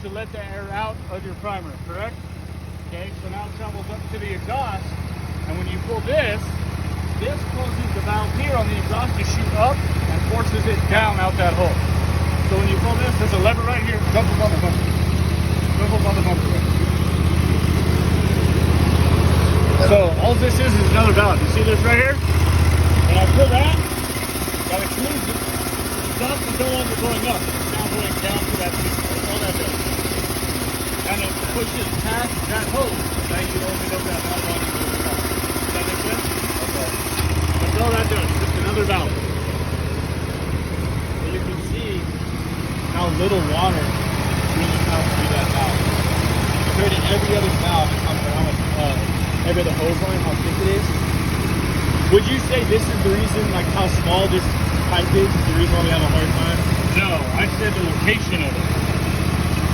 to let the air out of your primer, correct? Okay, so now it travels up to the exhaust, and when you pull this causes the valve here on the exhaust to shoot up and forces it down out that hole. So when you pull this, there's a lever right here. Jump up on the bumper. Jump up on the bumper. So all this is another valve. You see this right here? When I pull that excludes it. The exhaust is no longer going up. It's now going down to that piece. That's all that does. And it pushes past that hose. Now you can open up that valve on the top. Does that make sense? Okay. That's all that does. It's another valve. So you can see how little water really comes through that valve. Compared to every other valve, every other hose line, how thick it is. Would you say this is the reason, like how small this pipe is the reason why we have a hard time? No, I said the location of it.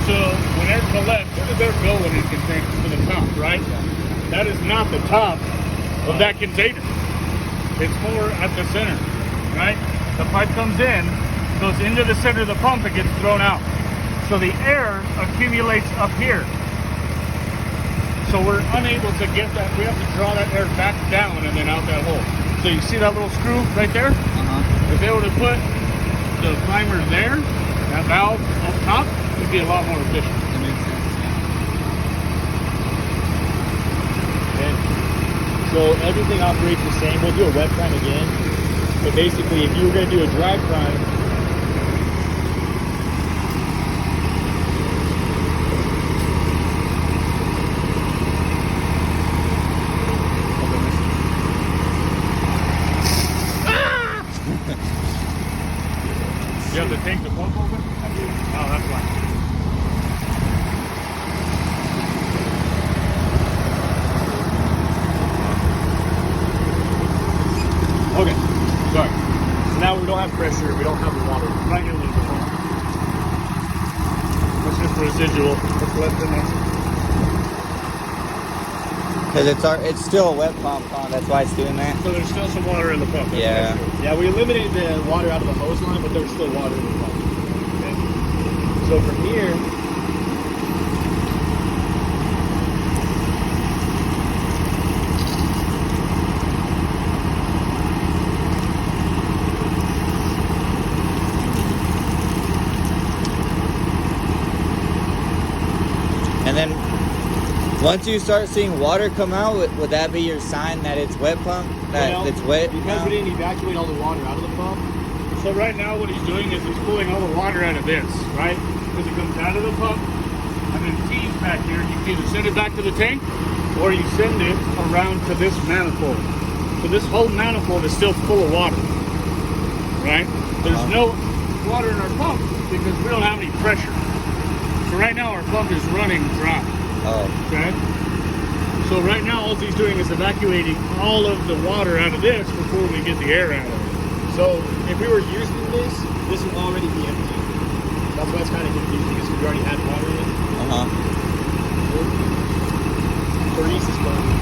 So when air collects, where does air go when it contains to the top, right? Yeah. That is not the top of that container. It's more at the center, right? The pipe comes in, goes into the center of the pump, and gets thrown out. So the air accumulates up here. So we're unable to get that. We have to draw that air back down and then out that hole. So you see that little screw right there? If they were to put the primer there, that valve up top, it'd be a lot more efficient. That makes sense. Okay. So everything operates the same. We'll do a wet prime again. But basically, if you were going to do a dry prime, you have to take the pump open? Oh, that's why. okay. Sorry. So now we don't have pressure, we don't have the water. Right here a little bit more. That's just residual. That's less than that. Because it's still a wet pump, huh? That's why it's doing that. So there's still some water in the pump. Yeah. Yeah, we eliminated the water out of the hose line, but there's still water in the pump. Okay. So from here, And then once you start seeing water come out, would that be your sign that it's wet pump? That well, it's wet? because now? we didn't evacuate all the water out of the pump. So right now what he's doing is he's pulling all the water out of this, right? Because it comes out of the pump and then feeds back here. You can either send it back to the tank or you send it around to this manifold. So this whole manifold is still full of water, right? There's no water in our pump because we don't have any pressure. So right now our pump is running dry. Oh. Okay? So right now all he's doing is evacuating all of the water out of this before we get the air out of it. So if we were using this would already be empty. That's why it's kind of confusing, because we already had water in it. Uh-huh. Grease is going